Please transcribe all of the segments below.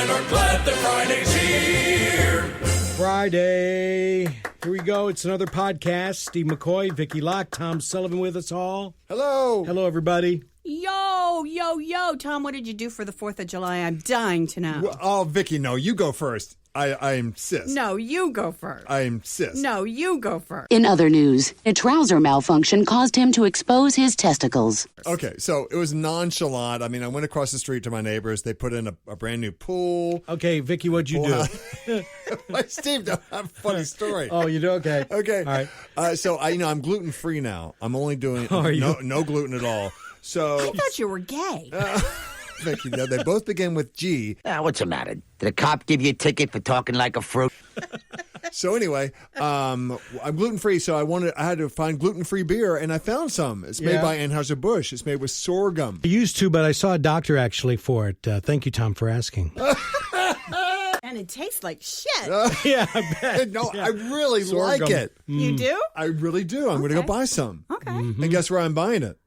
and are glad that Friday's here. Friday. Here we go. It's another podcast. Steve McCoy, Vicky Locke, Tom Sullivan with us all. Hello. Hello, everybody. Yo. Tom, what did you do for the 4th of July? I'm dying to know. Well, oh, Vicky, no, you go first. I insist. No, you go first. I insist. No, you go first. In other news, a trouser malfunction caused him to expose his testicles. Okay, so it was nonchalant. I mean, I went across the street to my neighbors. They put in a brand new pool. Okay, Vicky, what'd you do? Steve, I have a funny story. Oh, you do? Okay. Okay. All right. So I'm gluten-free now. I'm only doing no gluten at all. So I thought you were gay. Vicky, no, they both begin with G. What's the matter? Did a cop give you a ticket for talking like a fruit? So anyway, I'm gluten-free, so I had to find gluten-free beer, and I found some. It's made by Anheuser-Busch. It's made with sorghum. I used to, but I saw a doctor actually for it. Thank you, Tom, for asking. And it tastes like shit. Yeah, I bet. No, I really like it. You do? I really do. I'm going to go buy some. Okay. And guess where I'm buying it?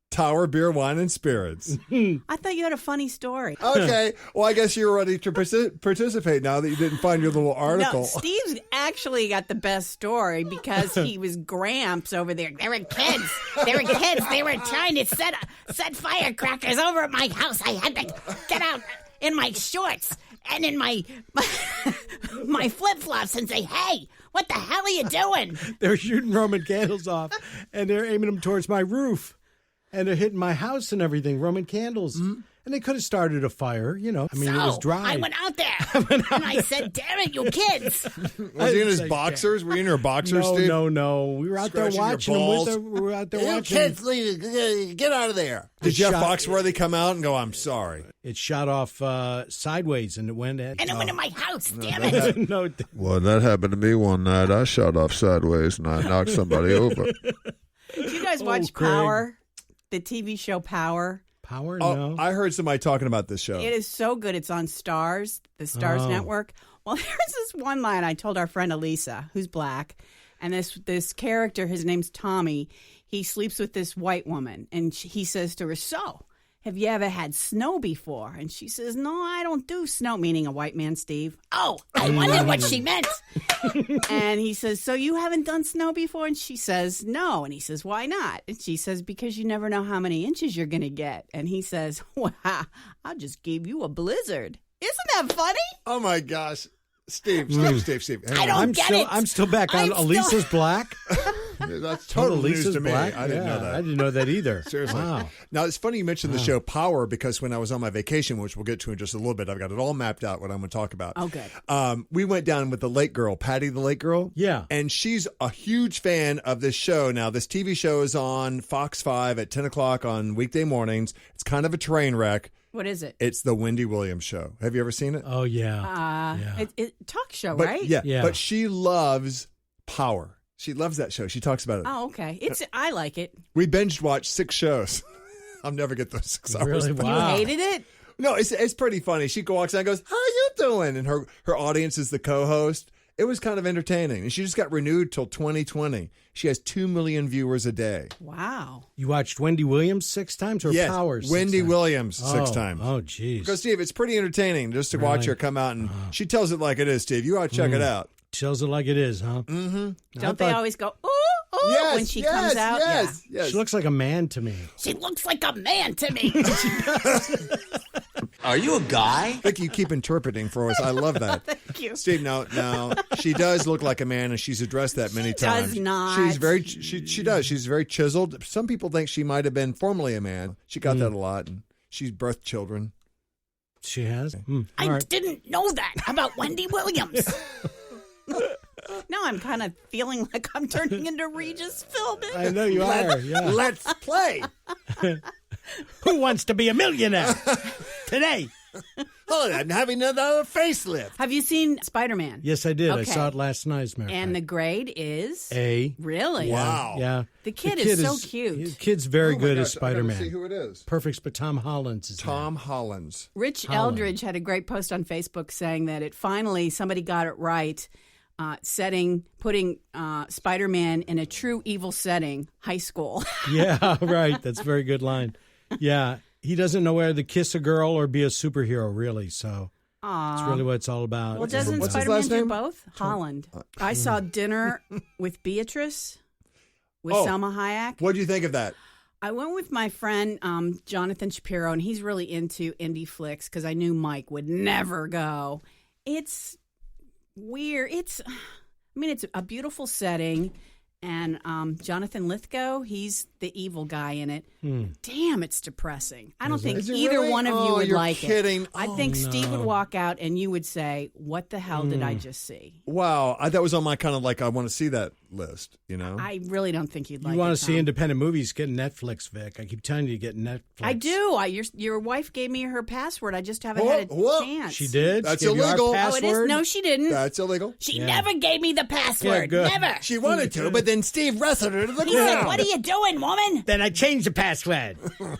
Tower Beer, Wine, and Spirits. I thought you had a funny story. Okay. Well, I guess you're ready to participate now that you didn't find your little article. No, Steve's actually got the best story because he was Gramps over there. They were kids. They were trying to set firecrackers over at my house. I had to get out in my shorts and in my flip-flops and say, hey, what the hell are you doing? They're shooting Roman candles off, and they're aiming them towards my roof. And they're hitting my house and everything, Roman candles. Mm-hmm. And they could have started a fire, you know. I mean, it was dry. I went out there, I said, damn it, you kids. Was he in his boxers? Were you in your boxers, Steve? No. We were out there watching them. We were out there watching kids, get out of there. Did you have Foxworthy come out and go, I'm sorry? It shot off sideways, and it went at... And it went in my house, damn it. No. Well, that happened to me one night. I shot off sideways, and I knocked somebody over. Did you guys watch Power? The TV show Power. Power? No. I heard somebody talking about this show. It is so good. It's on Stars, the Stars Network. Well, there's this one line I told our friend Elisa, who's black, and this character, his name's Tommy, he sleeps with this white woman, and he says to her, so, have you ever had snow before? And she says, no, I don't do snow, meaning a white man, Steve. Oh, I wondered what she meant. And he says, so you haven't done snow before? And she says, no. And he says, why not? And she says, because you never know how many inches you're going to get. And he says, wow, I just gave you a blizzard. Isn't that funny? Oh, my gosh. Steve. I don't get it. I'm still back on Elisa's black. That's total news Elisa's to me. black? I didn't know that. I didn't know that either. Seriously. Wow. Now, it's funny you mentioned the show Power because when I was on my vacation, which we'll get to in just a little bit, I've got it all mapped out what I'm going to talk about. Oh, good. We went down with the lake girl, Patty the lake girl. Yeah. And she's a huge fan of this show. Now, this TV show is on Fox 5 at 10 o'clock on weekday mornings. It's kind of a train wreck. What is it? It's the Wendy Williams show. Have you ever seen it? Oh, yeah. It's talk show, But, right? Yeah. But she loves Power. She loves that show. She talks about it. Oh, okay. I like it. We binge watched 6 shows. I'll never get those 6 hours. Really? Wow. You hated it? No, it's pretty funny. She walks out and goes, how you doing? And her audience is the co-host. It was kind of entertaining. And she just got renewed till 2020. She has 2 million viewers a day. Wow. You watched Wendy Williams 6 times or Yes, Power 6 Wendy times? Williams 6 times. Oh, geez. Because, Steve, it's pretty entertaining just to watch her come out. And she tells it like it is, Steve. You ought to check it out. Tells it like it is, huh? Mm-hmm. Don't they always go, ooh, when she comes out? Yes. She looks like a man to me. She looks like a man to me. Are you a guy? Vicky, you keep interpreting for us. I love that. Thank you. Steve, now she does look like a man, and she's addressed that many times. Does not. She's very. She does. She's very chiseled. Some people think she might have been formerly a man. She got that a lot, and she's birthed children. She has? I didn't know that about Wendy Williams. Now I'm kind of feeling like I'm turning into Regis Philbin. I know you are. Yeah. Let's play. Who wants to be a millionaire today? Oh, I'm having another facelift. Have you seen Spider-Man? Yes, I did. Okay. I saw it last night, as a matter of And the fact. grade is? A. Really? Wow. Yeah. The kid is so cute. The kid's very Oh my good gosh, as Spider-Man. I gotta see who it is. Perfect, but Tom Holland's his Tom name. Holland. Rich Holland. Eldridge had a great post on Facebook saying that somebody got it right, putting Spider-Man in a true evil setting, high school. Yeah, right. That's a very good line. Yeah. He doesn't know whether to kiss a girl or be a superhero, really, so... It's really what it's all about. Well, doesn't What's his Spider-Man last do name? both? Holland. I saw Dinner with Beatrice with Selma Hayek. What do you think of that? I went with my friend Jonathan Shapiro, and he's really into indie flicks because I knew Mike would never go. It's weird. It's a beautiful setting. And Jonathan Lithgow, he's the evil guy in it. Damn, it's depressing. I don't think Is it either really? one of you would you're like kidding. it. I think Steve would walk out and you would say, what the hell did I just see? Wow, that was on my kind of like I want to see that list. You know, I really don't think you'd like it. You want to see Tom. independent movies? Get Netflix, Vic. I keep telling you to get Netflix. I do. Your wife gave me her password. I just haven't had a Whoa. chance. She did? That's She gave you our illegal. Oh, it is? password? No, she didn't. that's illegal. She never gave me the password. good. Never. She wanted to, but then Steve wrestled her to the He said, ground. what are you doing, woman? Then I changed the password.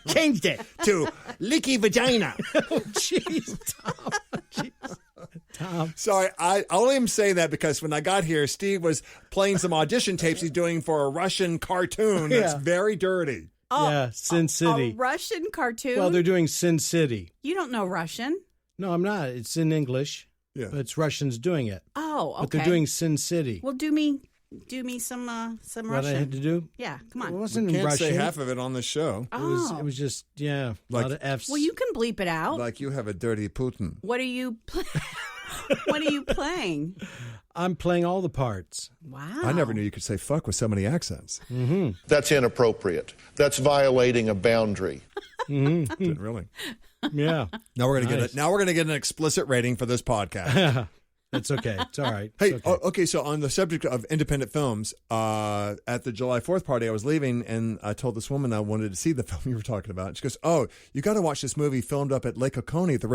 Changed it. to licky vagina. Jeez, Tom. Jeez. Tom. Sorry, I only am saying that because when I got here, Steve was playing some audition tapes he's doing for a Russian cartoon that's Yeah. very dirty. Yeah, Sin City. A Russian cartoon? Well, they're doing Sin City. You don't know Russian? No, I'm not. It's in English. Yeah. But it's Russians doing it. Oh, okay. But they're doing Sin City. Well, do me some Russian. What I had to do? Yeah, come It on. wasn't in Can't Russian. say half of it on the show. It was just, a lot of F's. Well, you can bleep it out. Like you have a dirty Putin. What are you What are you playing? I'm playing all the parts. Wow. I never knew you could say fuck with so many accents. That's inappropriate. That's violating a boundary. Didn't really. Yeah. Now we're gonna Nice. get an explicit rating for this podcast. That's okay. It's all right. Hey, It's okay. okay. So on the subject of independent films, at the July 4th party, I was leaving, and I told this woman I wanted to see the film you were talking about. She goes, "Oh, you got to watch this movie filmed up at Lake Oconee at the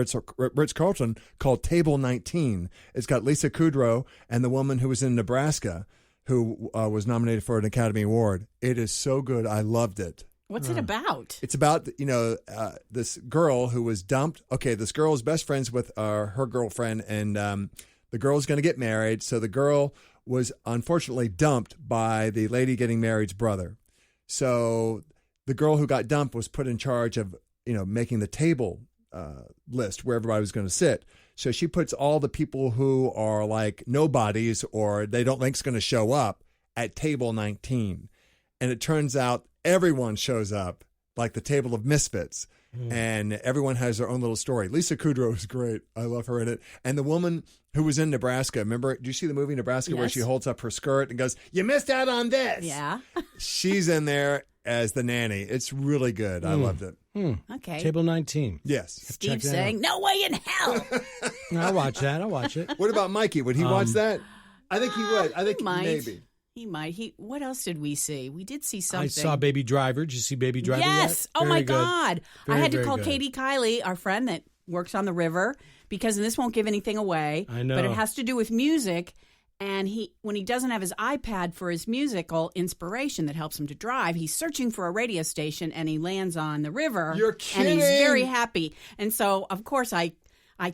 Ritz-Carlton called Table 19. It's got Lisa Kudrow and the woman who was in Nebraska, who was nominated for an Academy Award. It is so good. I loved it." What's it about? It's about, this girl who was dumped. Okay, this girl is best friends with her girlfriend, and the girl's going to get married. So the girl was unfortunately dumped by the lady getting married's brother. So the girl who got dumped was put in charge of, making the table list where everybody was going to sit. So she puts all the people who are like nobodies or they don't think's going to show up at table 19. And it turns out everyone shows up, like the table of misfits, and everyone has their own little story. Lisa Kudrow is great. I love her in it. And the woman who was in Nebraska, remember, do you see the movie Nebraska where Yes. she holds up her skirt and goes, "You missed out on this." Yeah. She's in there as the nanny. It's really good. I loved it. Okay. Table 19. Yes. Steve check that saying, "No way in hell." I'll watch that. I'll watch it. What about Mikey? Would he watch that? I think he would. I think He might. maybe. He might. What else did we see? We did see something. I saw Baby Driver. Did you see Baby Driver Yes. yet? Oh my Very good. God. Very, I had to very call good. Katie Kiley, our friend that works on the river, because and this won't give anything away. I know. But it has to do with music. And when he doesn't have his iPad for his musical inspiration that helps him to drive, he's searching for a radio station and he lands on the river. You're And he's kidding. very happy. And so, of course, I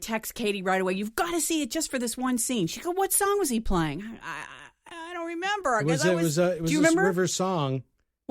text Katie right away, "You've got to see it just for this one scene." She go, "What song was he playing?" I don't remember. It was do a you this remember? river song. It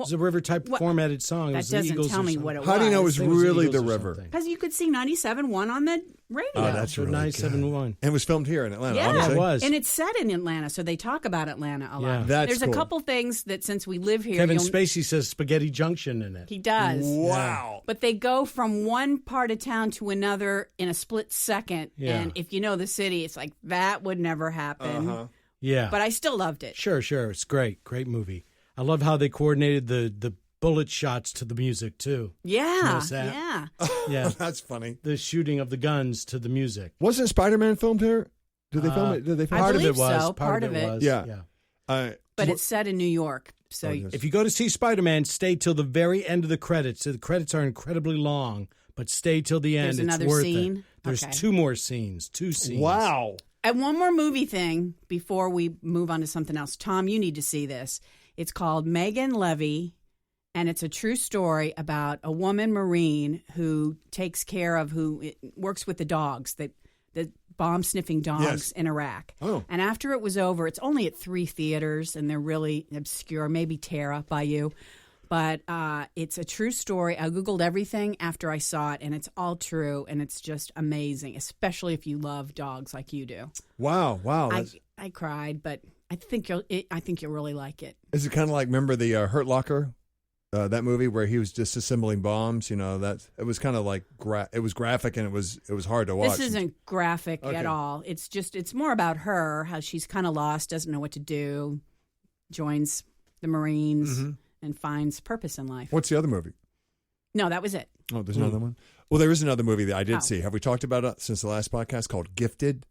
was a river type what- formatted song. It That was the doesn't Eagles tell or me something. what it was. How do you know it was I think it was the really Eagles the or river? something. Because you could see 97.1 on the radio. Oh, that's So really 97.1. good. And it was filmed here in Atlanta. Yeah, obviously. it was. And it's set in Atlanta, so they talk about Atlanta a lot. Yeah. That's There's cool. a couple things that since we live here, Kevin you'll- Spacey says Spaghetti Junction in it. he does. Wow. But they go from one part of town to another in a split second. Yeah. And if you know the city, it's like, that would never happen. Yeah. But I still loved it. Sure. It's great. Great movie. I love how they coordinated the bullet shots to the music, too. Yeah. Notice that? Yeah. Yeah. That's funny. The shooting of the guns to the music. Wasn't Spider-Man filmed here? Did they film it? Did they film I Part of it believe was. so. Part of it. was. Yeah. Yeah. But it's set in New York. So yes. If you go to see Spider-Man, stay till the very end of the credits. The credits are incredibly long, but stay till the end. There's it's another worth scene? it. There's Okay. 2 more scenes. 2 scenes. Wow. And one more movie thing before we move on to something else. Tom, you need to see this. It's called Meghan Levy, and it's a true story about a woman Marine who takes care of, works with the dogs, the bomb-sniffing dogs Yes. in Iraq. Oh. And after it was over, it's only at 3 theaters, and they're really obscure, maybe Tara by you. But it's a true story. I Googled everything after I saw it, and it's all true, and it's just amazing, especially if you love dogs like you do. Wow. I cried, but I think you'll really like it. Is it kind of like, remember the Hurt Locker, that movie where he was disassembling bombs? You know, it was kind of like it was graphic and it was hard to watch. This isn't graphic at all. It's more about her, how she's kind of lost, doesn't know what to do, joins the Marines, and finds purpose in life. What's the other movie? No, that was it. Oh, there's another one? Well, there is another movie that I did see. Have we talked about it since the last podcast, called Gifted?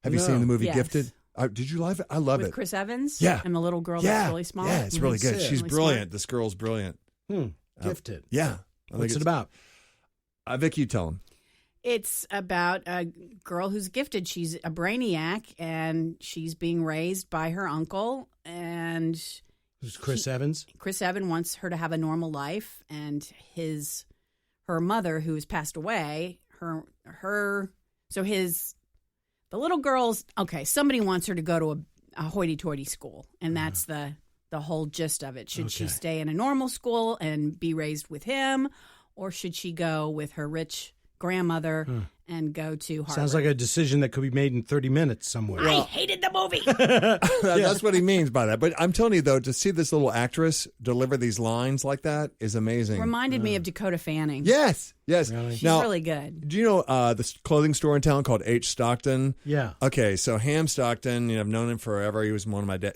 Have you seen the movie Yes. Gifted? Did you love it? I love With it. Chris Evans? Yeah. And the little girl that's really small? Yeah, it's really good. That's it. She's Really brilliant. smart. This girl's brilliant. Gifted. Yeah. What's it about? Vic, you tell him. It's about a girl who's gifted. She's a brainiac, and she's being raised by her uncle. And Who's Chris Evans? Chris Evans wants her to have a normal life, and her mother, who has passed away, the little girl's okay. Somebody wants her to go to a hoity-toity school, and that's the whole gist of it. Should she stay in a normal school and be raised with him, or should she go with her rich grandmother and go to Harvard? Sounds like a decision that could be made in 30 minutes somewhere. I hated the movie. That's what he means by that. But I'm telling you, though, to see this little actress deliver these lines like that is amazing. Reminded me of Dakota Fanning. Yes. Really? She's Now, really good. do you know the clothing store in town called H. Stockton? Yeah. Okay, so Ham Stockton, I've known him forever. He was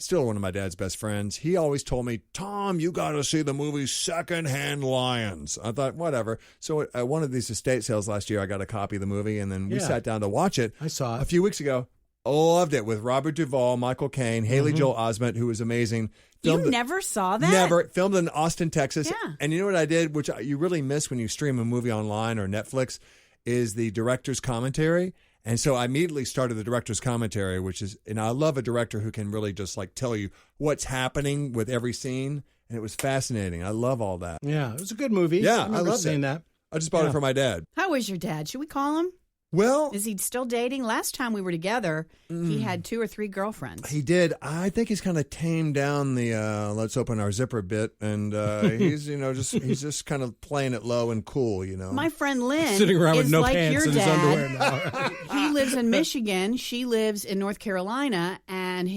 still one of my dad's best friends. He always told me, Tom, you got to see the movie Secondhand Lions. I thought, whatever. So at one of these estate sales last year, I got a copy of the movie, and then we sat down to watch it. I saw it a few weeks ago. Loved it, with Robert Duvall, Michael Caine, Haley Joel Osment, who was amazing. You never saw that? Never. Filmed in Austin, Texas. Yeah. And you know what I did, which you really miss when you stream a movie online or Netflix, is the director's commentary. And so I immediately started the director's commentary, and I love a director who can really just like tell you what's happening with every scene. And it was fascinating. I love all that. Yeah, it was a good movie. Yeah, I remember loved seeing that. I just bought it for my dad. How is your dad? Should we call him? Well, Is he still dating? Last time we were together, he had 2 or 3 girlfriends. he did. I think he's kind of tamed down the let's open our zipper bit, and he's just kind of playing it low and cool. My friend Lynn Sitting around with is no like pants your in his dad. underwear now. He lives in Michigan. She lives in North Carolina, and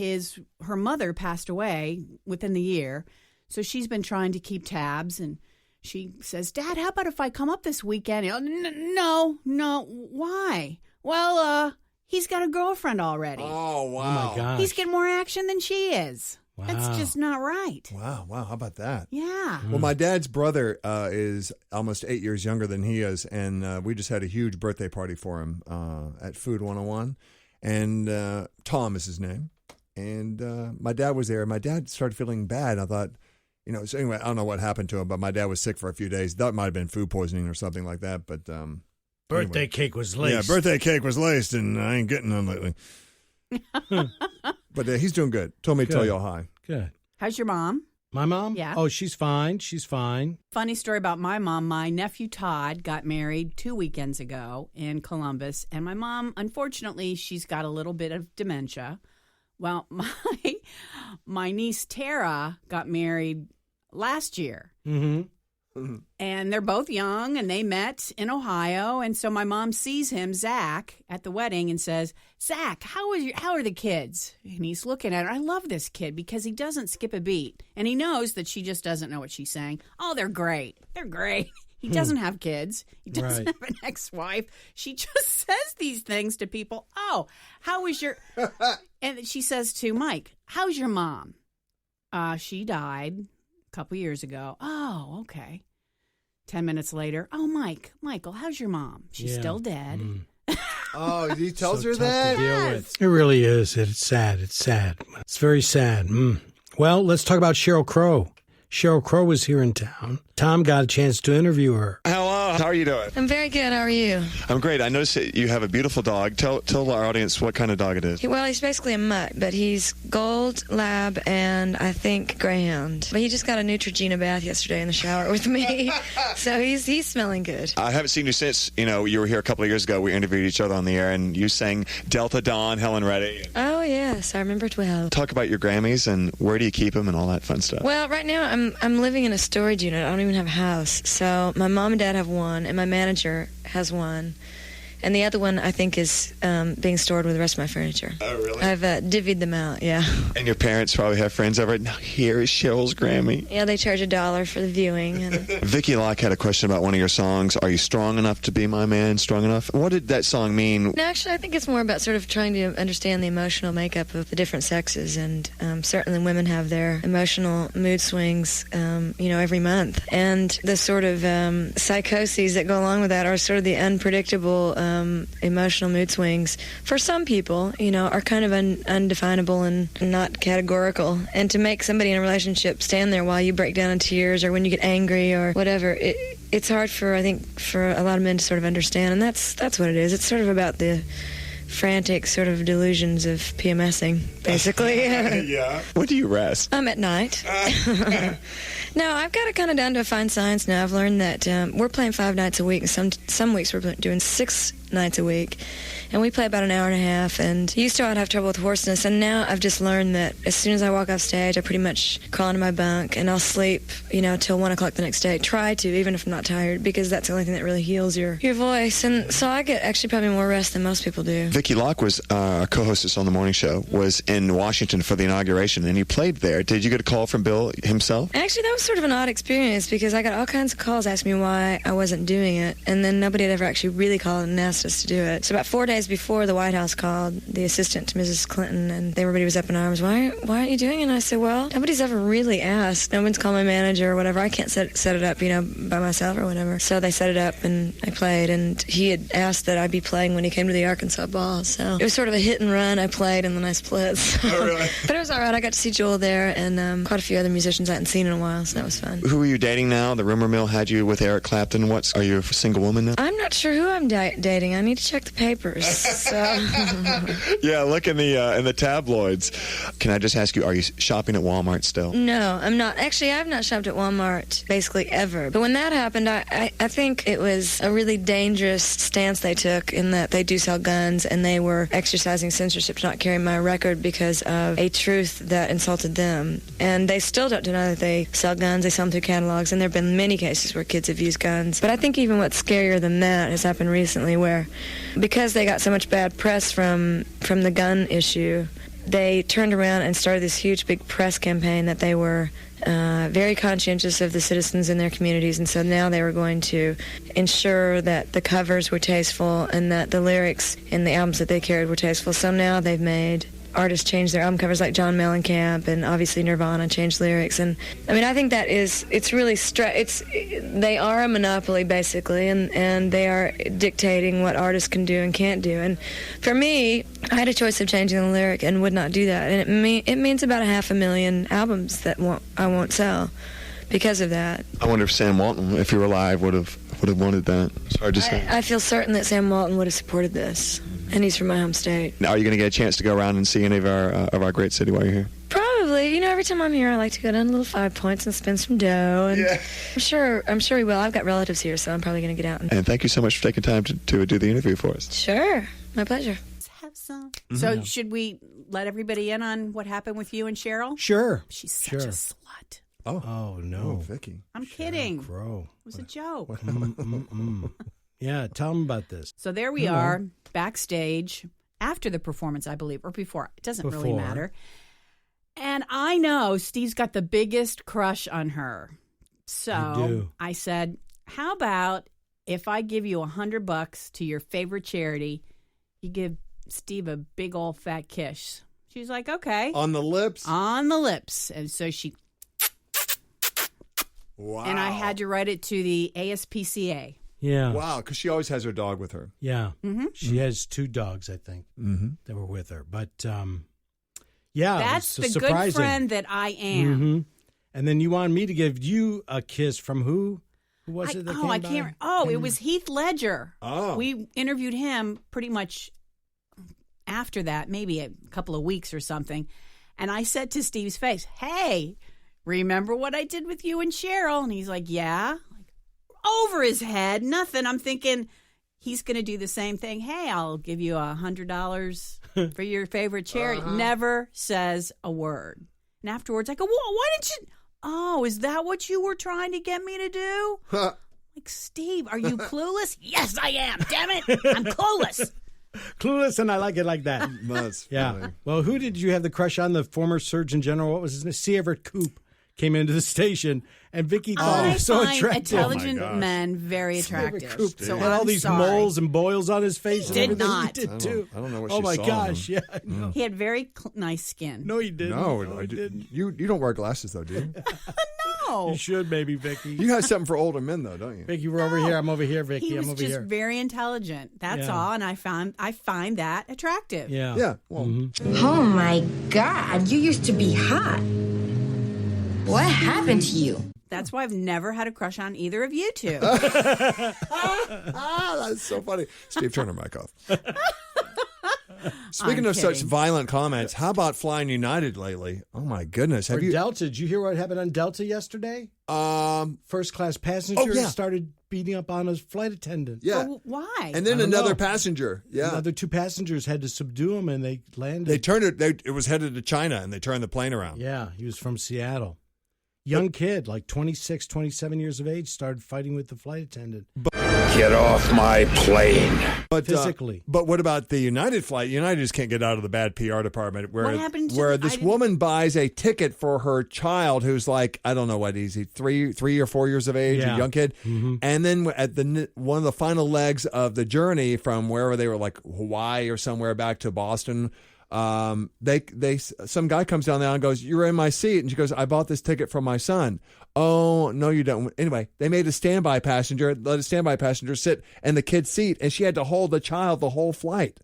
her mother passed away within the year. So she's been trying to keep tabs, and she says, Dad, how about if I come up this weekend? No, why? Well, he's got a girlfriend already. Oh, wow. Oh, my gosh. He's getting more action than she is. Wow. That's just not right. Wow. How about that? Yeah. Well, my dad's brother is almost 8 years younger than he is, and we just had a huge birthday party for him at Food 101. And Tom is his name. And my dad was there. My dad started feeling bad. I thought, so anyway, I don't know what happened to him, but my dad was sick for a few days. That might have been food poisoning or something like that. But Birthday cake was laced. Yeah, birthday cake was laced, and I ain't getting none lately. But he's doing good. Told me to tell y'all hi. Good. How's your mom? My mom? Yeah. Oh, she's fine. She's fine. Funny story about my mom. My nephew Todd got married 2 weekends ago in Columbus, and my mom, unfortunately, she's got a little bit of dementia. Well, my niece Tara got married last year. Mm-hmm. And they're both young, and they met in Ohio. And so my mom sees him, Zach, at the wedding and says, Zach, how are the kids? And he's looking at her. I love this kid because he doesn't skip a beat. And he knows that she just doesn't know what she's saying. Oh, they're great. They're great. He doesn't have kids. He doesn't have an ex-wife. She just says these things to people. Oh, how is your... And she says to Mike, how's your mom? She died a couple years ago. Oh, okay. 10 minutes later, oh, Michael, how's your mom? She's still dead. Oh, he tells So her tough to that? deal with. It really is. It's sad. It's sad. It's very sad. Well, let's talk about Sheryl Crow. Sheryl Crow was here in town. Tom got a chance to interview her. Hello. How are you doing? I'm very good. How are you? I'm great. I noticed that you have a beautiful dog. Tell our audience what kind of dog it is. Well, he's basically a mutt, but he's gold, lab, and I think greyhound. But he just got a Neutrogena bath yesterday in the shower with me, so he's smelling good. I haven't seen you since, you were here a couple of years ago. We interviewed each other on the air, and you sang Delta Dawn, Helen Reddy. Oh, yes. I remember it well. Talk about your Grammys and where do you keep them and all that fun stuff. Well, right now I'm living in a storage unit. I don't even have a house. So my mom and dad have one, and my manager has one. And the other one, I think, is being stored with the rest of my furniture. Oh, really? I've divvied them out, yeah. And your parents probably have friends over. Now, here is Cheryl's Grammy. Yeah, they charge $1 for the viewing. And Vicki Locke had a question about one of your songs. Are you strong enough to be my man? Strong enough? What did that song mean? No, actually, I think it's more about sort of trying to understand the emotional makeup of the different sexes. And certainly women have their emotional mood swings, every month. And the sort of psychoses that go along with that are sort of the unpredictable emotional mood swings for some people, are kind of undefinable and not categorical. And to make somebody in a relationship stand there while you break down in tears or when you get angry or whatever, it's hard for a lot of men to sort of understand. And that's what it is. It's sort of about the frantic sort of delusions of PMSing, basically. Yeah. When do you rest? At night. No, I've got it kind of down to a fine science now. I've learned that we're playing 5 nights a week, and some weeks we're doing 6 nights a week. And we play about an hour and a half, and used to I'd have trouble with hoarseness, and now I've just learned that as soon as I walk off stage, I pretty much crawl into my bunk, and I'll sleep, till 1 o'clock the next day. Try to, even if I'm not tired, because that's the only thing that really heals your voice. And so I get actually probably more rest than most people do. Vicki Locke was a co-hostess on the morning show, was in Washington for the inauguration, and you played there. Did you get a call from Bill himself? Actually, that was sort of an odd experience, because I got all kinds of calls asking me why I wasn't doing it, and then nobody had ever actually really called and asked us to do it. So about 4 days before the White House called, the assistant to Mrs. Clinton, and everybody was up in arms. Why aren't you doing it? And I said, well, nobody's ever really asked. No one's called my manager or whatever. I can't set it up, by myself or whatever. So they set it up, and I played, and he had asked that I be playing when he came to the Arkansas ball. So it was sort of a hit and run. I played, and then I split. So. Oh, really? But it was all right. I got to see Joel there, and quite a few other musicians I hadn't seen in a while, so that was fun. Who are you dating now? The rumor mill had you with Eric Clapton. Are you a single woman now? I'm not sure who I'm dating. I need to check the papers. So. Yeah, look in the tabloids. Can I just ask you, are you shopping at Walmart still? No, I'm not. Actually, I've not shopped at Walmart basically ever. But when that happened, I think it was a really dangerous stance they took, in that they do sell guns, and they were exercising censorship to not carry my record because of a truth that insulted them. And they still don't deny that they sell guns. They sell them through catalogs, and there have been many cases where kids have used guns. But I think even what's scarier than that has happened recently, where because they got so much bad press from the gun issue, they turned around and started this huge big press campaign that they were very conscientious of the citizens in their communities, and so now they were going to ensure that the covers were tasteful and that the lyrics in the albums that they carried were tasteful. So now they've made artists change their album covers, like John Mellencamp, and obviously Nirvana changed lyrics. And I mean, I think that it's really they are a monopoly basically, and they are dictating what artists can do and can't do. And for me, I had a choice of changing the lyric and would not do that, and it means about 500,000 albums that I won't sell because of that. I wonder if Sam Walton, if he were alive, would have wanted that. It's hard to say. I feel certain that Sam Walton would have supported this. And he's from my home state. Now, are you going to get a chance to go around and see any of our great city while you're here? Probably. Every time I'm here, I like to go down to Little 5 Points and spend some dough. And yeah. I'm sure we will. I've got relatives here, so I'm probably going to get out. And thank you so much for taking time to do the interview for us. Sure. My pleasure. Let's have some. Mm-hmm. So should we let everybody in on what happened with you and Cheryl? Sure. She's such a slut. Oh no. Oh, Vicki. I'm kidding. Crow. It was a joke. Yeah, tell them about this. So there we are, backstage, after the performance, I believe, or before. It doesn't really matter. And I know Steve's got the biggest crush on her. So I said, how about if I give you $100 to your favorite charity, you give Steve a big old fat kiss? She's like, okay. On the lips? On the lips. And so she... Wow. And I had to write it to the S.P.C.A. Yeah. Wow, because she always has her dog with her. Yeah. Mm-hmm. She has 2 dogs, I think, that were with her. But, yeah, that's the surprising. Good friend that I am. Mm-hmm. And then you want me to give you a kiss from who? Who was it that came I by? can't. It was Heath Ledger. Oh. We interviewed him pretty much after that, maybe a couple of weeks or something. And I said to Steve's face, "Hey, remember what I did with you and Cheryl?" And he's like, "Yeah." Over his head, nothing. I'm thinking he's going to do the same thing. "Hey, I'll give you $100 for your favorite cherry." Never says a word. And afterwards, I go, "Why didn't you? Oh, is that what you were trying to get me to do?" Like, Steve, are you clueless? Yes, I am. Damn it, I'm clueless. Clueless, and I like it like that. That's Yeah. funny. Well, who did you have the crush on? The former Surgeon General. What was his name? C. Everett Koop came into the station, and Vicky thought he I was so find attractive. intelligent gosh. men very attractive. Koop So had all I'm these sorry. moles and boils on his face. He and did everything. not. He did too. I don't know what Oh she my saw in gosh! him. Yeah, I know. He had very nice skin. No, he didn't. No, he I didn't. you don't wear glasses though, do you? No. You should maybe, Vicky. You have something for older men though, don't you? Vicky, we're over here. I'm over here, Vicky. He was I'm over just here. very intelligent. That's Yeah. all, and I find that attractive. Yeah. Yeah. Well, Oh my God, you used to be hot. What happened to you? That's why I've never had a crush on either of you two. that's so funny. Steve, turn her mic off. Speaking I'm of such kidding. violent comments, how about flying United lately? Oh my goodness! Or Have you? Delta? Did you hear what happened on Delta yesterday? First class passenger yeah. started beating up on a flight attendant. Yeah. But why? And then I don't another know. passenger. Yeah. Another two passengers had to subdue him, and they landed. They turned it. It was headed to China, and they turned the plane around. Yeah, he was from Seattle. Young kid, like 26, 27 years of age, started fighting with the flight attendant. Get off my plane. But Physically. but what about the United flight? United just can't get out of the bad PR department. Where What happened to where the- this I didn't- woman buys a ticket for her child, who's like, I don't know what he's 3 or 4 years of age, Yeah. a young kid, Mm-hmm. and then at the one of the final legs of the journey from wherever they were, like Hawaii or somewhere back to Boston. They some guy comes down there and goes, "You're in my seat," and she goes, "I bought this ticket from my son." "Oh, no, you don't." Anyway, they made a standby passenger, let a standby passenger sit in the kid's seat, and she had to hold the child the whole flight.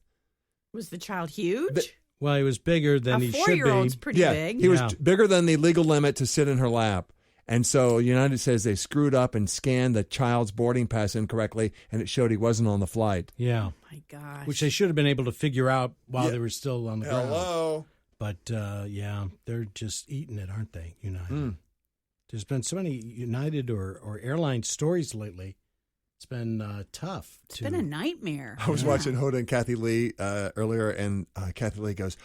Was the child huge? Well, he was bigger than A he should 4-year-old's be. pretty big. He was Yeah. bigger than the legal limit to sit in her lap. And so United says they screwed up and scanned the child's boarding pass incorrectly, and it showed he wasn't on the flight. Yeah, My gosh. which they should have been able to figure out while Yeah. they were still on the ground. Hello. But, yeah, they're just eating it, aren't they, United? There's been so many United or airline stories lately. It's been tough. It's been a nightmare. I was watching Hoda and Kathy Lee earlier, and Kathy Lee goes,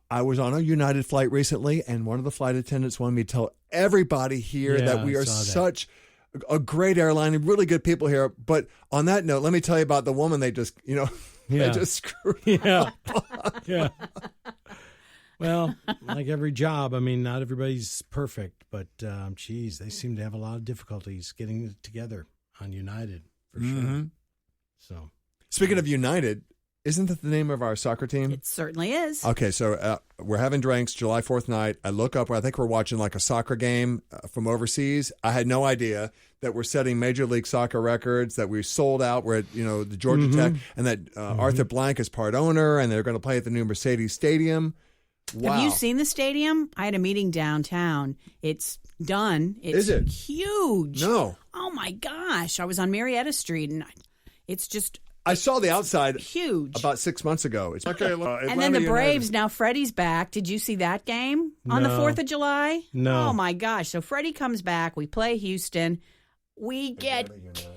I was on a United flight recently, and one of the flight attendants wanted me to tell everybody here Yeah, that we I are saw that. such a great airline and really good people here. But on that note, let me tell you about the woman they just, they Yeah. just screwed. Yeah. Yeah. Well, like every job, I mean, not everybody's perfect, but geez, they seem to have a lot of difficulties getting it together on United for sure. So, Speaking of United, isn't that the name of our soccer team? It certainly is. Okay, so we're having drinks July 4th night. I look up, I think we're watching like a soccer game from overseas. I had no idea that we're setting Major League Soccer records, that we sold out. We're at, the Georgia Tech, and that Arthur Blank is part owner, and they're going to play at the new Mercedes Stadium. Wow. Have you seen the stadium? I had a meeting downtown. It's done. It's Is it? huge. No. Oh, my gosh. I was on Marietta Street, and it's just I saw the outside huge. about 6 months ago. It's okay. And then the Braves, now Freddie's back. Did you see that game on the No. 4th of July? No. Oh, my gosh. So Freddie comes back. We play Houston. We get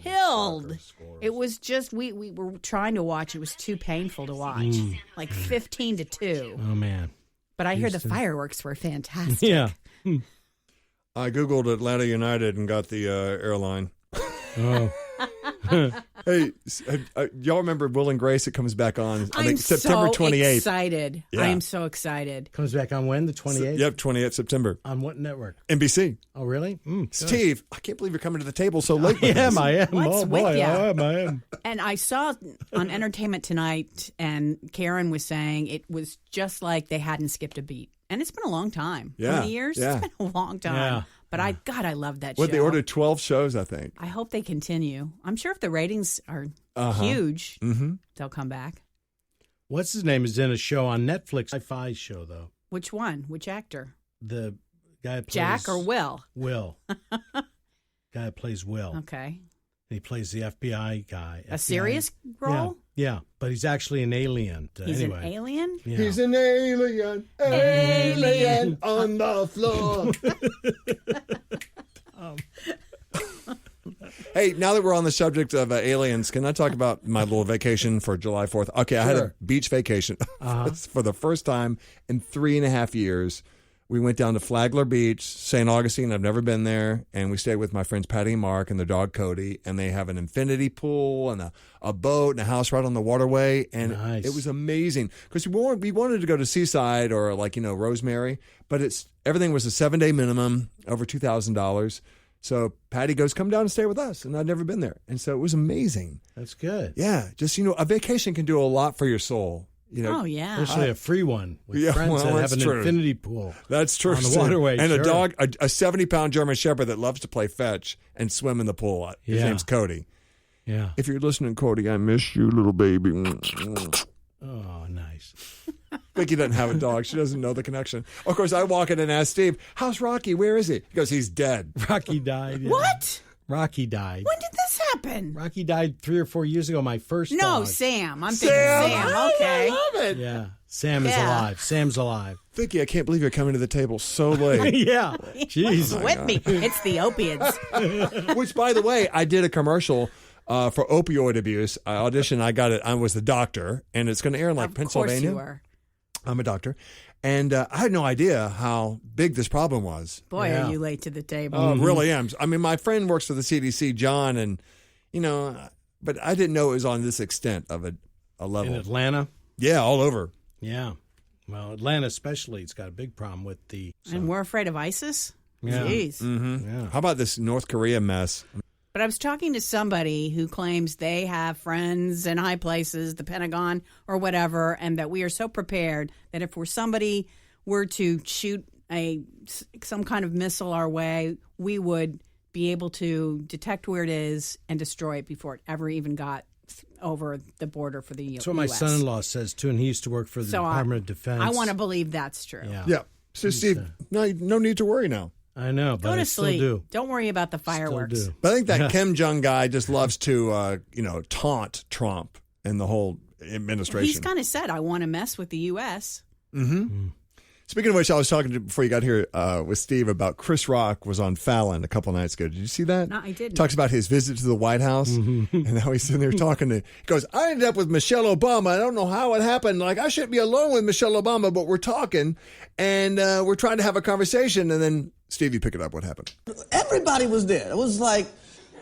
killed. It was just, we were trying to watch. It was too painful to watch. Like 15-2. oh man. But I hear the Houston. fireworks were fantastic. Yeah. I Googled Atlanta United and got the airline. Oh. Hey, y'all remember Will and Grace? It comes back on, I I'm think, September so 28th. excited. Yeah. I am so excited. Comes back on when? The 28th? Yep, 28th September. On what network? NBC. Oh, really? Good. Steve, I can't believe you're coming to the table so late. with us. I am. What's oh, with boy. ya? I am. And I saw on Entertainment Tonight, and Karen was saying it was just like they hadn't skipped a beat. And it's been a long time. How Yeah, many years? yeah. It's been a long time. Yeah. But I love that What, show. they ordered 12 shows, I think. I hope they continue. I'm sure if the ratings are huge, they'll come back. What's his name is in a show on Netflix. Sci-fi show, though. Which one? Which actor? The guy that plays Jack or Will? Will. Guy guy that plays Will. Okay. He plays the FBI guy. A serious role? Yeah, but he's actually an alien. He's anyway. an alien? Yeah. He's an alien on the floor. Hey, now that we're on the subject of aliens, can I talk about my little vacation for July 4th? Okay, I had a beach vacation for the first time in 3.5 years. We went down to Flagler Beach, St. Augustine. I've never been there. And we stayed with my friends Patty and Mark and their dog Cody. And they have an infinity pool and a boat and a house right on the waterway. And it was amazing. Because we wanted to go to Seaside or Rosemary. But everything was a 7-day minimum, over $2,000. So Patty goes, come down and stay with us. And I'd never been there. And so it was amazing. That's good. Yeah. Just, a vacation can do a lot for your soul. Oh, yeah. Especially a free one with friends that have an infinity pool. That's true. On the waterway. And a dog, a 70-pound German Shepherd that loves to play fetch and swim in the pool. His name's Cody. Yeah. If you're listening, Cody, I miss you, little baby. Oh, nice. Vicky doesn't have a dog. She doesn't know the connection. Of course, I walk in and ask Steve, how's Rocky? Where is he? He goes, he's dead. Rocky died. Yeah. What? Rocky died. When did this happen? Rocky died 3 or 4 years ago. My first No, dog. Sam. I'm thinking Sam. Okay. I love it. Yeah. Sam is alive. Sam's alive. Vicky, I can't believe you're coming to the table so late. Yeah. Jeez. With me. It's the opiates. Which, by the way, I did a commercial for opioid abuse. I auditioned. I got it. I was the doctor, and it's going to air in Pennsylvania. Of course you were. I'm a doctor. And I had no idea how big this problem was. Boy, are you late to the table. Oh, really am. I mean, my friend works for the CDC, John, and, but I didn't know it was on this extent of a level. In Atlanta? Yeah, all over. Yeah. Well, Atlanta especially, it's got a big problem with the... And we're afraid of ISIS? Yeah. Jeez. Mm-hmm. Yeah. How about this North Korea mess? But I was talking to somebody who claims they have friends in high places, the Pentagon or whatever, and that we are so prepared that if somebody were to shoot some kind of missile our way, we would be able to detect where it is and destroy it before it ever even got over the border for the U.S. That's what my son-in-law says, too, and he used to work for the Department of Defense. I want to believe that's true. Yeah. So, Steve, no need to worry now. I know, but Go to I sleep. still do. Don't worry about the fireworks. Still do. But I think that Kim Jong guy just loves to, taunt Trump and the whole administration. He's kind of said, I want to mess with the U.S. Mm-hmm. Speaking of which, I was talking to before you got here with Steve about Chris Rock was on Fallon a couple nights ago. Did you see that? No, I didn't. Talks about his visit to the White House and how he's sitting there talking to. He goes, I ended up with Michelle Obama. I don't know how it happened. I shouldn't be alone with Michelle Obama, but we're talking and we're trying to have a conversation. And then Steve, you pick it up. What happened? Everybody was there. It was like,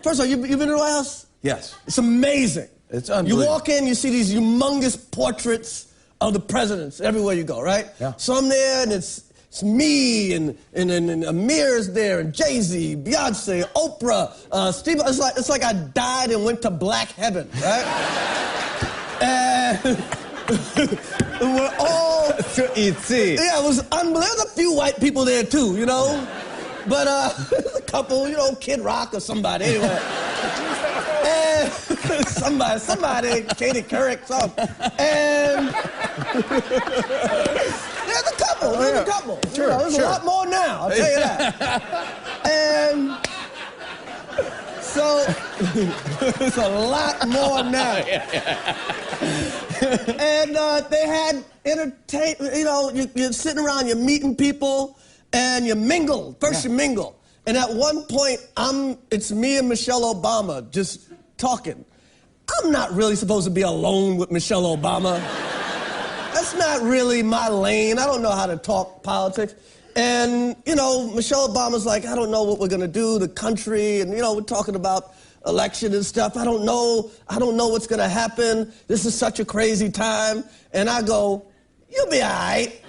first of all, you been to the White House? Yes. It's amazing. It's unbelievable. You walk in, you see these humongous portraits of the presidents everywhere you go, right? Yeah. So I'm there, and it's me, and Amir's there, and Jay-Z, Beyonce, Oprah, Steve. It's like I died and went to black heaven, right? And we're all E.T. Yeah, it was unbelievable. There's a few white people there too, but a couple, Kid Rock or somebody anyway. And somebody, Katie Couric, something. And there's a couple. Sure, there's a lot more now, I'll tell you that. And so there's a lot more now. And they had entertainment, you're sitting around, you're meeting people, and you mingle. First you mingle. And at one point, it's me and Michelle Obama just talking. I'm not really supposed to be alone with Michelle Obama. That's not really my lane. I don't know how to talk politics. And, Michelle Obama's like, I don't know what we're going to do, the country, and, we're talking about election and stuff. I don't know what's going to happen. This is such a crazy time. And I go, you'll be all right.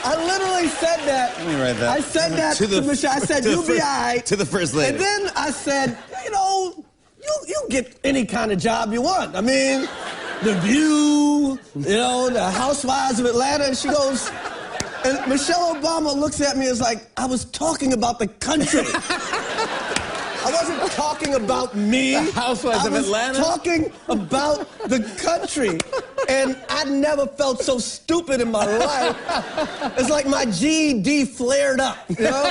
I literally said that. Let me write that. I said that to Michelle. I said, you'll be all right. To the First Lady. And then I said, you'll get any kind of job you want. I mean, The View, the Housewives of Atlanta. And she goes, and Michelle Obama looks at me and is like, I was talking about the country. I wasn't talking about me. The Housewives of Atlanta? I was talking about the country. And I never felt so stupid in my life. It's like my GED flared up, you know?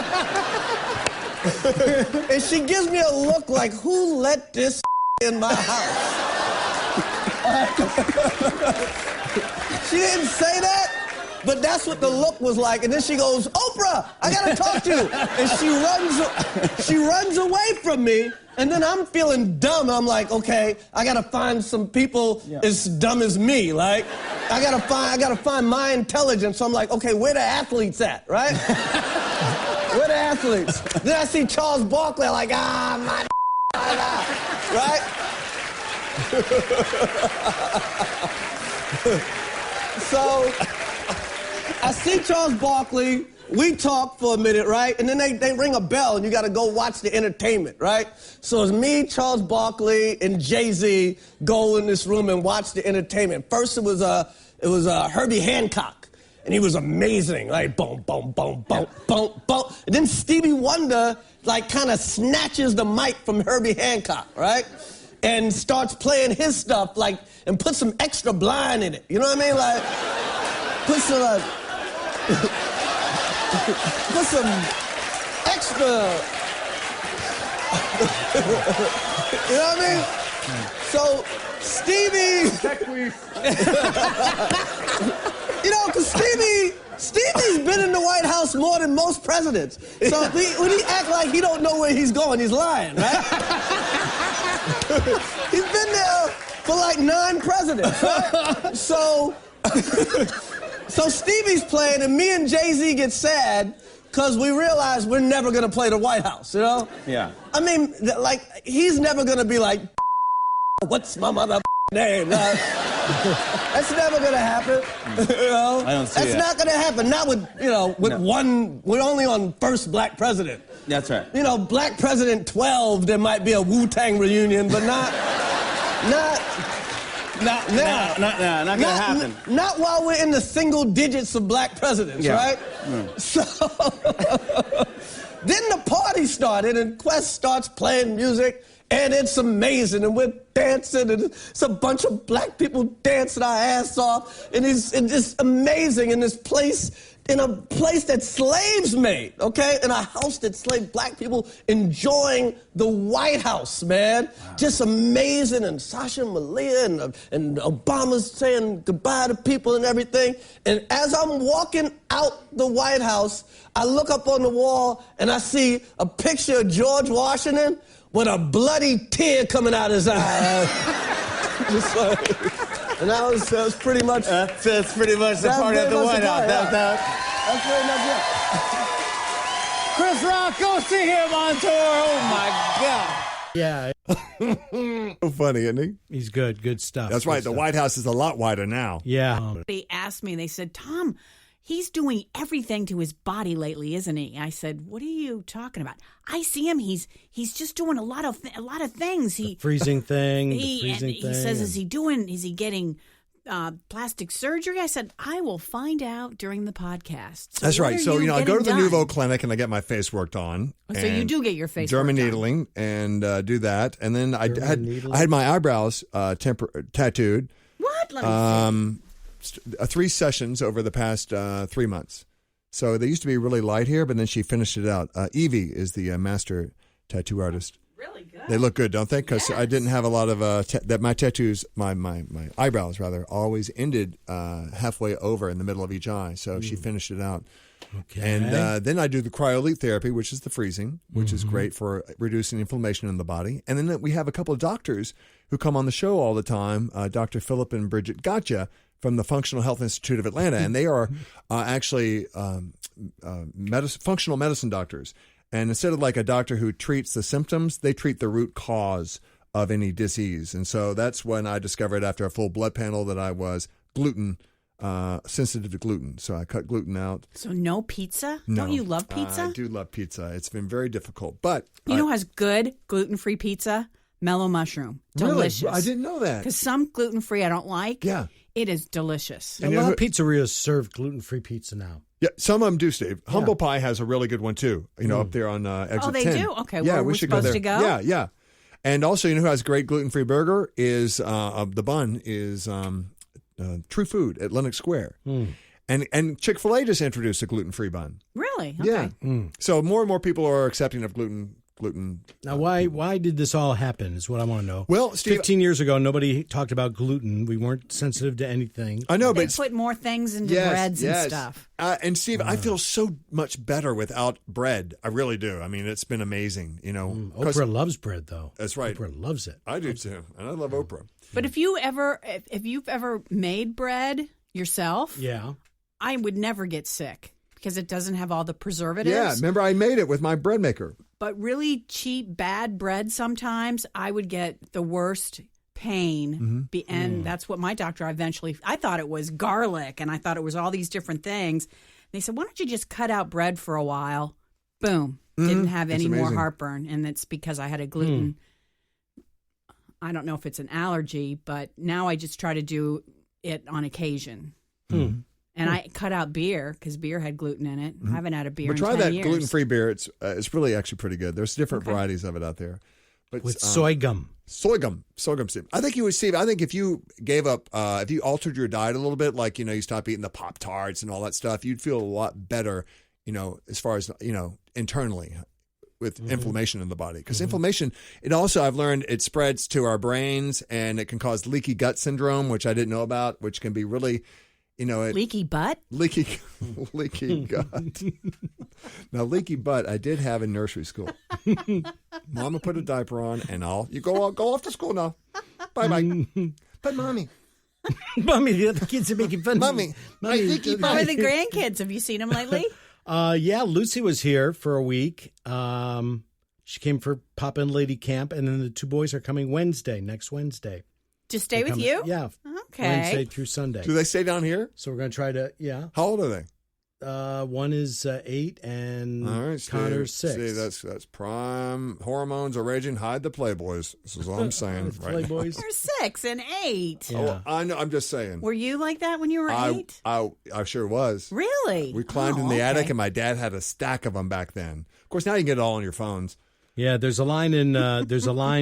And she gives me a look like, who let this in my house? She didn't say that, but that's what the look was like. And then she goes, Oprah, I gotta talk to you. And she runs away from me. And then I'm feeling dumb. I'm like, okay, I gotta find some people as dumb as me. Like, I gotta find my intelligence. So I'm like, okay, where the athletes at, right? Where the athletes? Then I see Charles Barkley, I'm like, my right? So I see Charles Barkley. We talk for a minute, right? And then they ring a bell, and you got to go watch the entertainment, right? So it's me, Charles Barkley, and Jay-Z go in this room and watch the entertainment. First, it was Herbie Hancock, and he was amazing, like boom, boom, boom, boom, boom, boom. And then Stevie Wonder, like, kind of snatches the mic from Herbie Hancock, right? And starts playing his stuff, like, and put some extra blind in it. You know what I mean? Like, put some extra. You know what I mean? So Stevie, you know, because Stevie's been in the White House more than most presidents. So when he act like he don't know where he's going, he's lying, right? He's been there for like 9 presidents, right? So Stevie's playing, and me and Jay-Z get sad because we realize we're never going to play the White House, you know? Yeah. I mean, like, he's never going to be like, what's my mother name? That's never going to happen, you know? I don't see That's it. not going to happen. Not with, you know, with one, we're only on first black president. That's right. You know, black president 12, there might be a Wu-Tang reunion, but not now. Not gonna happen. Not while we're in the single digits of black presidents, right? So then the party started, and Quest starts playing music, and it's amazing, and we're dancing, and it's a bunch of black people dancing our ass off, and it's just amazing in this place. In a place that slaves made, okay? In a house that enslaved black people, enjoying the White House, man. Wow. Just amazing, and Sasha and Malia and Obama's saying goodbye to people and everything. And as I'm walking out the White House, I look up on the wall and I see a picture of George Washington with a bloody tear coming out his eye. Just like... And that was pretty much... That's pretty much the party at the White House. That's pretty much it. Chris Rock, go see him on tour. Oh, my God. Yeah. So funny, isn't he? He's good. Good stuff. That's right. The White House is a lot wider now. Yeah. They asked me, they said, Tom, he's doing everything to his body lately, isn't he? I said, what are you talking about? I see him. He's just doing a lot of things. The freezing thing. He says, is he getting plastic surgery? I said, I will find out during the podcast. So that's right. So, I go to the done? Nouveau Clinic and I get my face worked on. So you do get your face German worked needling and do that. And then I had my eyebrows tattooed. What? Let me see. 3 sessions over the past 3 months. So they used to be really light here, but then she finished it out. Evie is the master tattoo artist. Really good. They look good, don't they? Because I didn't have a lot of that. My tattoos, my eyebrows rather, always ended halfway over in the middle of each eye. So she finished it out. Okay. And then I do the cryolite therapy, which is the freezing, which is great for reducing inflammation in the body. And then we have a couple of doctors who come on the show all the time, Dr. Philip and Bridget Gotcha from the Functional Health Institute of Atlanta. And they are actually functional medicine doctors. And instead of like a doctor who treats the symptoms, they treat the root cause of any disease. And so that's when I discovered after a full blood panel that I was sensitive to gluten. So I cut gluten out. So no pizza? No. Don't you love pizza? I do love pizza. It's been very difficult. But you know who has good gluten-free pizza? Mellow Mushroom. Delicious. Really? I didn't know that. Because some gluten-free I don't like. Yeah. It is delicious. A lot of pizzerias serve gluten-free pizza now. Yeah, some of them do, Steve. Humble Pie has a really good one, too, up there on exit 10. Oh, they do? Okay, yeah, we're should supposed go there. to go? Yeah. And also, who has a great gluten-free burger is, the bun is True Food at Lenox Square. And Chick-fil-A just introduced a gluten-free bun. Really? Okay. Yeah. So more and more people are accepting of gluten. Now, why did this all happen is what I want to know. Well, Steve, 15 years ago, nobody talked about gluten. We weren't sensitive to anything. I know, They but put more things into breads and stuff. And Steve, I feel so much better without bread. I really do. I mean, it's been amazing. Oprah loves bread, though. That's right. Oprah loves it. I do too, and I love Oprah. But if you've ever made bread yourself, Yeah. I would never get sick because it doesn't have all the preservatives. Yeah, remember I made it with my bread maker. But really cheap, bad bread, sometimes I would get the worst pain. And that's what my doctor I thought it was garlic and I thought it was all these different things. They said, why don't you just cut out bread for a while? Boom. Didn't have any more heartburn. And that's because I had a gluten. I don't know if it's an allergy, but now I just try to do it on occasion. And I cut out beer because beer had gluten in it. I haven't had a beer in 10 years. But try that gluten-free beer. It's really actually pretty good. There's different varieties of it out there. But With soy gum. Sorghum, Steve. I think you would, Steve. I think if you gave up, if you altered your diet a little bit, like you stop eating the Pop-Tarts and all that stuff, you'd feel a lot better. As far as internally, with inflammation in the body, because inflammation. It also, I've learned, it spreads to our brains and it can cause leaky gut syndrome, which I didn't know about, which can be really. Leaky butt? Leaky gut. Now, leaky butt, I did have in nursery school. Mama put a diaper on, and you go off to school now. Bye. But Mommy, the other kids are making fun of me. Mommy, leaky butt. How are the grandkids? Have you seen them lately? Yeah, Lucy was here for a week. She came for Pop-In Lady Camp, and then the two boys are coming next Wednesday. To stay with you? Yeah. Okay. Wednesday through Sunday. Do they stay down here? So we're going to try to, How old are they? One is 8 and All right, Connor's 6. See, that's prime. Hormones are raging. Hide the Playboys. This is all I'm saying. Right Playboys. You're 6 and 8. Yeah. Oh, I know. I'm just saying. Were you like that when you were 8? I sure was. Really? We climbed in the attic, and my dad had a stack of them back then. Of course, now you can get it all on your phones. Yeah, there's a line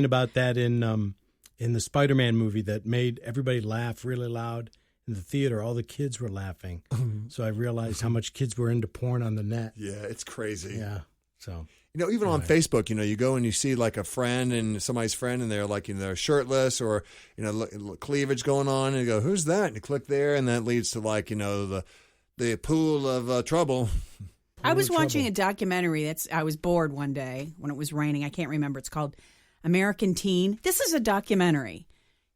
about that in the Spider-Man movie that made everybody laugh really loud in the theater. All the kids were laughing. So I realized how much kids were into porn on the net. Yeah, it's crazy. Yeah. So, even on Facebook, you go and you see like a friend and somebody's friend and they're like, they're shirtless or, cleavage going on and you go, who's that? And you click there and that leads to like, the pool of trouble. I was watching a documentary I was bored one day when it was raining. I can't remember. It's called American Teen. This is a documentary.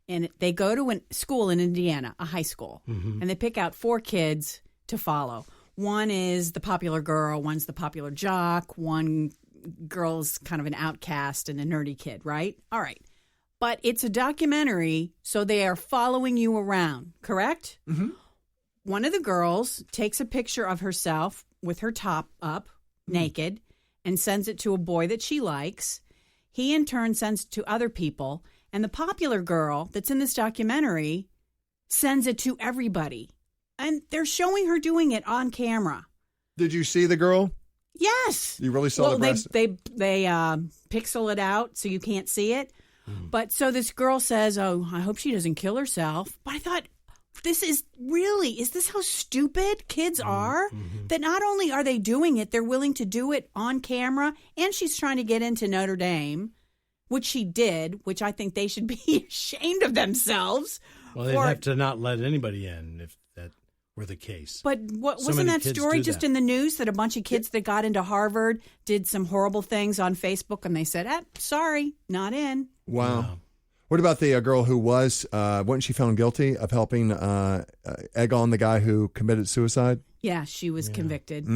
And they go to a school in Indiana, a high school, and they pick out 4 kids to follow. One is the popular girl, one's the popular jock, one girl's kind of an outcast and a nerdy kid, right? All right. But it's a documentary, so they are following you around, correct? One of the girls takes a picture of herself with her top up, naked, and sends it to a boy that she likes. He, in turn, sends it to other people. And the popular girl that's in this documentary sends it to everybody. And they're showing her doing it on camera. Did you see the girl? Yes. You really saw the breast? They pixel it out so you can't see it. But so this girl says, oh, I hope she doesn't kill herself. But I thought, is this how stupid kids are? That not only are they doing it, they're willing to do it on camera. And she's trying to get into Notre Dame, which she did, which I think they should be ashamed of themselves. Well, they'd have to not let anybody in if that were the case. But wasn't that story just in the news that a bunch of kids that got into Harvard did some horrible things on Facebook and they said, sorry, not in. Wow. What about the girl who wasn't she found guilty of helping egg on the guy who committed suicide? Yeah, she was convicted.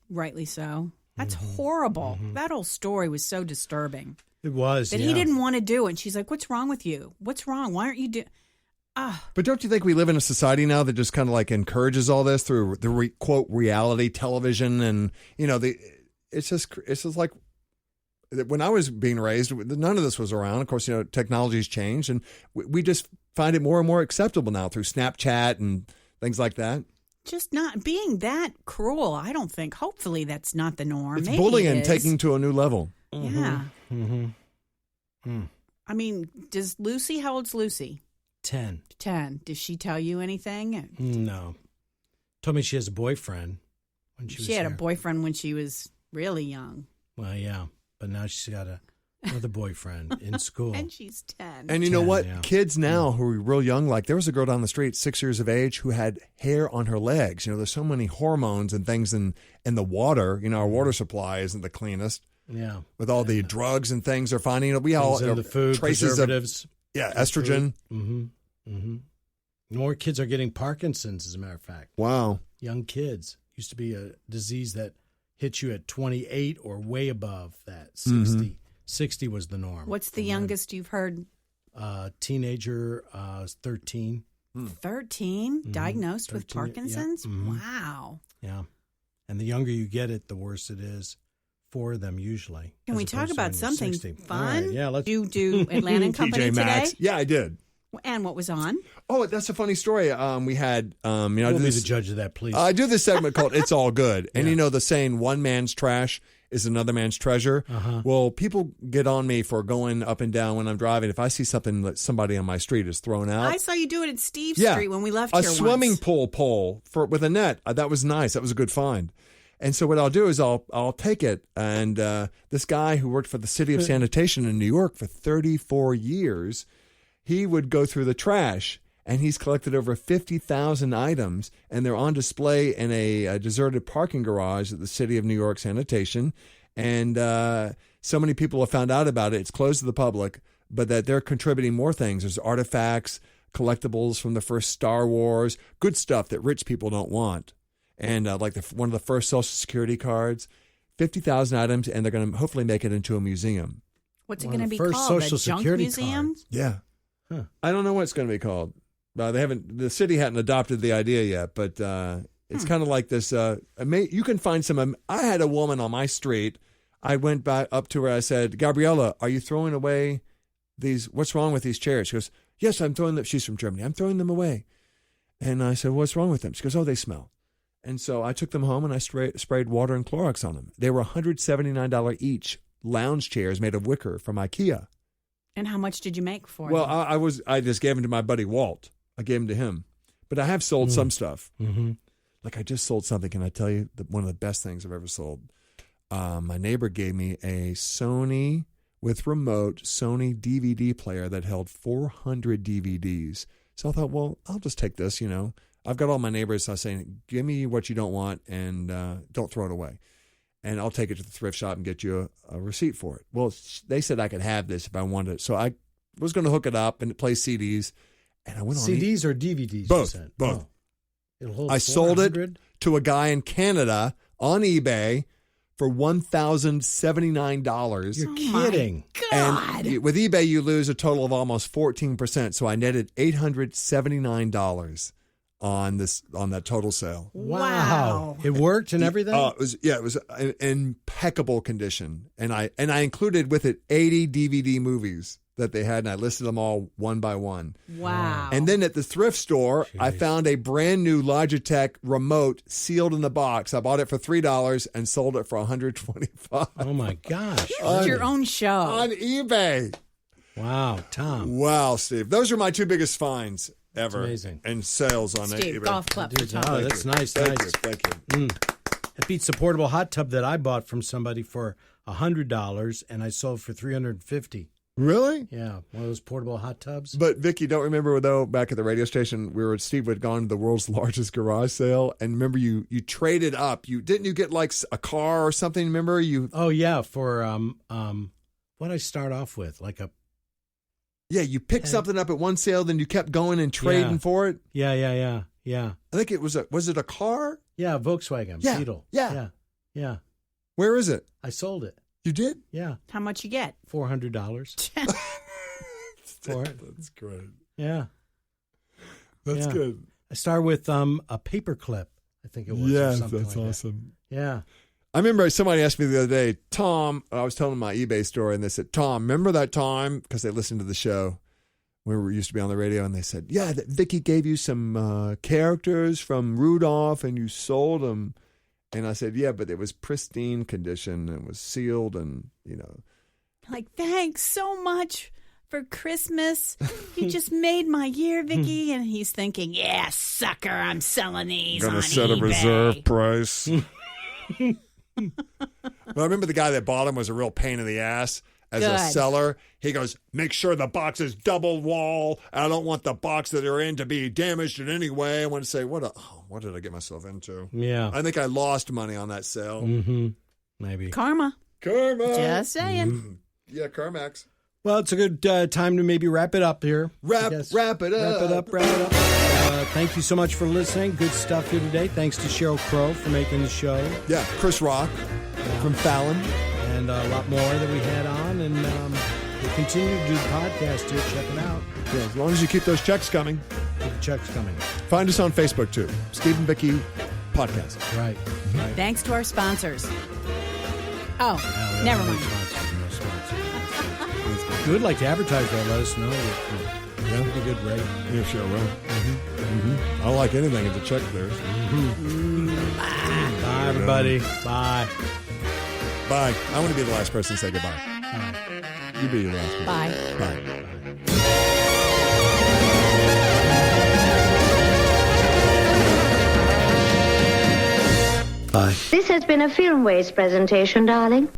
Rightly so. That's horrible. That whole story was so disturbing. It was, That he didn't want to do it. And she's like, what's wrong with you? What's wrong? Why aren't you doing... But don't you think we live in a society now that just kind of like encourages all this through the quote reality television and it's just like when I was being raised, none of this was around. Of course, technology's changed and we just find it more and more acceptable now through Snapchat and things like that. Just not being that cruel. I don't think. Hopefully, that's not the norm. It's Maybe bullying it is. taking to a new level. Yeah. I mean, how old's Lucy? 10. 10. Does she tell you anything? No. Told me she has a boyfriend when she was had here. a boyfriend when she was really young. Well, yeah. But now she's got another boyfriend in school. And she's 10. And you know what? Yeah. Kids now who are real young, like there was a girl down the street, 6 years of age, who had hair on her legs. You know, there's so many hormones and things in the water. You know, our water supply isn't the cleanest. Yeah. With all the drugs and things they're finding. You know, we all in the food, traces preservatives. Estrogen. More kids are getting Parkinsons, as a matter of fact. Wow. Young kids. Used to be a disease that hits you at 28 or way above that, 60. 60 was the norm. What's the youngest you've heard? Teenager, 13. 13? Diagnosed with 13, Parkinsons? yeah. Mhm. Wow. Yeah. And the younger you get it, the worse it is for them usually. Can as we talk opposed to about when you're something 60. fun? All right, yeah, let's You do Atlanta and Company TJ Maxx. today? Yeah, I did. And what was on? Oh, that's a funny story. We had, I We'll do be this, the judge of that, please. I do this segment called "It's All Good," and you know the saying, "One man's trash is another man's treasure." Well, people get on me for going up and down when I'm driving. If I see something that somebody on my street is thrown out, I saw you do it at Steve Yeah. Street when we left a here swimming once. pool pole with a net. That was nice. That was a good find. And so what I'll do is I'll take it. And this guy who worked for the city of sanitation in New York for 34 years, he would go through the trash. And he's collected over 50,000 items, and they're on display in a deserted parking garage at the City of New York Sanitation. And so many people have found out about it. It's closed to the public, but that they're contributing more things. There's artifacts, collectibles from the first Star Wars, good stuff that rich people don't want. And like one of the first Social Security cards, 50,000 items, and they're going to hopefully make it into a museum. What's it One going of to the be first called? Social A junk Security museum? cards. Yeah. Huh. I don't know what it's going to be called. They haven't. The city hadn't adopted the idea yet, but it's kind of like this. You can find some. I had a woman on my street. I went back up to her. I said, "Gabriella, are you throwing away these? What's wrong with these chairs?" She goes, "Yes, I'm throwing them." She's from Germany. I'm throwing them away. And I said, "What's wrong with them?" She goes, "Oh, they smell." And so I took them home and I sprayed water and Clorox on them. They were $179 each. Lounge chairs made of wicker from IKEA. And how much did you make for Well, them? I just gave them to my buddy Walt. I gave them to him. But I have sold some stuff. Mm-hmm. Like I just sold something. Can I tell you one of the best things I've ever sold? My neighbor gave me a Sony with remote Sony DVD player that held 400 DVDs. So I thought, well, I'll just take this, you know. I've got all my neighbors saying, give me what you don't want and don't throw it away. And I'll take it to the thrift shop and get you a receipt for it. Well, they said I could have this if I wanted it. So I was going to hook it up and it plays CDs. And I went on CDs or DVDs? Both. You said? Both. Oh. It'll hold I sold 400? it to a guy in Canada on eBay for $1,079. You're kidding. And with eBay, you lose a total of almost 14%. So I netted $879 on that total sale. Wow. It worked and everything? It was in impeccable condition. And I included with it 80 DVD movies that they had, and I listed them all one by one. Wow. And then at the thrift store, I found a brand new Logitech remote sealed in the box. I bought it for $3 and sold it for $125. Oh my gosh. It's your own show. On eBay. Wow, Tom. Wow, Steve. Those are my two biggest finds ever. That's amazing. And sales on Steve, eBay. golf clap for Tom. Oh, that's nice. Thank nice. you. Thank you. It beats the portable hot tub that I bought from somebody for $100 and I sold for $350. Really? Yeah, one of those portable hot tubs. But Vicky, don't remember though, back at the radio station, Steve had gone to the world's largest garage sale, and remember you traded up. Didn't you get like a car or something? Remember you? Oh yeah, for what I start off with, like a. Yeah, you picked something up at one sale, then you kept going and trading for it. Yeah. I think it was it a car? Yeah, Volkswagen Yeah, Beetle. yeah. Where is it? I sold it. You did? Yeah. How much you get? $400. That's great. Yeah. That's good. I started with a paper clip, I think it was. Yeah, or something that's like awesome. That. Yeah. I remember somebody asked me the other day, Tom, I was telling them my eBay story, and they said, Tom, remember that time? Because they listened to the show when we used to be on the radio, and they said, yeah, that Vicky gave you some characters from Rudolph, and you sold them. And I said, yeah, but it was pristine condition. It was sealed and, Like, thanks so much for Christmas. You just made my year, Vicky. And he's thinking, yeah, sucker, I'm selling these Gonna on set a eBay. reserve price. Well, I remember the guy that bought him was a real pain in the ass as a Good. seller. He goes, make sure the box is double wall. I don't want the box that they're in to be damaged in any way. I want to say, what did I get myself into? Yeah. I think I lost money on that sale. Mm-hmm. Maybe. Karma. Just saying. Yeah, CarMax. Well, it's a good time to maybe wrap it up here. Wrap it up. Wrap it up. Thank you so much for listening. Good stuff here today. Thanks to Sheryl Crow for making the show. Yeah, Chris Rock from Fallon. And a lot more that we had on. And we'll continue to do the podcast here. Check it out. Yeah, as long as you keep those checks coming. Keep the checks coming. Find us on Facebook, too. Steve and Vicky Podcast. Right. Thanks to our sponsors. Oh, never mind. If you would like to advertise that, let us know. Yeah, pretty good rate. Yeah, sure will. Mm-hmm. I don't like anything at the check there. Bye, everybody. Bye. Bye. I want to be the last person to say goodbye. You be the last person. Bye. Bye. This has been a Film Waste presentation, darling.